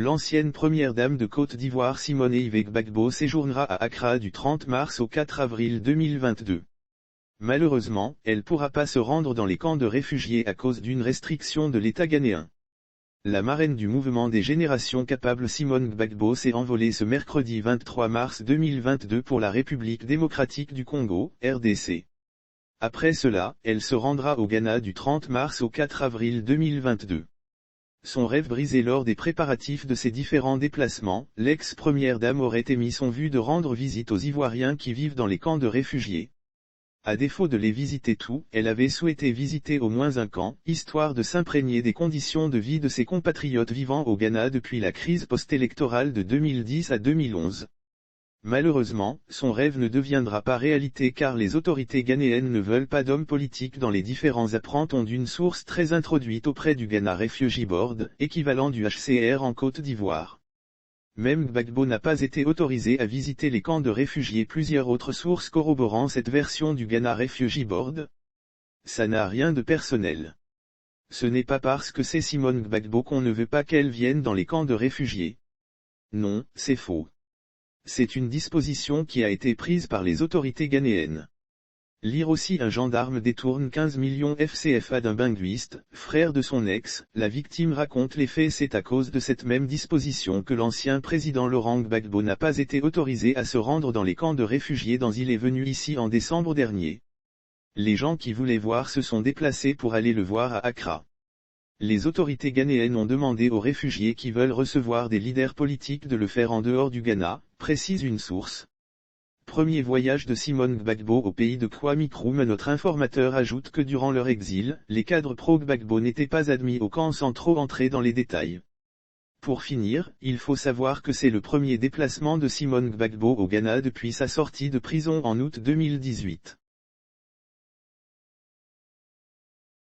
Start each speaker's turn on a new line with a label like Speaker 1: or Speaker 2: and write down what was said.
Speaker 1: L'ancienne première dame de Côte d'Ivoire Simone Yves Gbagbo séjournera à Accra du 30 mars au 4 avril 2022. Malheureusement, elle ne pourra pas se rendre dans les camps de réfugiés à cause d'une restriction de l'État ghanéen. La marraine du mouvement des générations capables Simone Gbagbo s'est envolée ce mercredi 23 mars 2022 pour la République démocratique du Congo, RDC. Après cela, elle se rendra au Ghana du 30 mars au 4 avril 2022. Son rêve brisé lors des préparatifs de ses différents déplacements, l'ex-première dame aurait émis son vue de rendre visite aux Ivoiriens qui vivent dans les camps de réfugiés. À défaut de les visiter tous, elle avait souhaité visiter au moins un camp, histoire de s'imprégner des conditions de vie de ses compatriotes vivant au Ghana depuis la crise post-électorale de 2010 à 2011. Malheureusement, son rêve ne deviendra pas réalité car les autorités ghanéennes ne veulent pas d'hommes politiques dans les différents apprentons d'une source très introduite auprès du Ghana Refugee Board, équivalent du HCR en Côte d'Ivoire. Même Gbagbo n'a pas été autorisé à visiter les camps de réfugiés. Plusieurs autres sources corroborant cette version du Ghana Refugee Board. Ça n'a rien de personnel. Ce n'est pas parce que c'est Simone Gbagbo qu'on ne veut pas qu'elle vienne dans les camps de réfugiés. Non, c'est faux. C'est une disposition qui a été prise par les autorités ghanéennes. Lire aussi un gendarme détourne 15 millions FCFA d'un binguiste, frère de son ex, la victime raconte les faits. C'est à cause de cette même disposition que l'ancien président Laurent Gbagbo n'a pas été autorisé à se rendre dans les camps de réfugiés dont il est venu ici en décembre dernier. Les gens qui voulaient voir se sont déplacés pour aller le voir à Accra. Les autorités ghanéennes ont demandé aux réfugiés qui veulent recevoir des leaders politiques de le faire en dehors du Ghana, précise une source. Premier voyage de Simone Gbagbo au pays de Kwame Nkrumah. Notre informateur ajoute que durant leur exil, les cadres pro-Gbagbo n'étaient pas admis au camp sans trop entrer dans les détails. Pour finir, il faut savoir que c'est le premier déplacement de Simone Gbagbo au Ghana depuis sa sortie de prison en août 2018.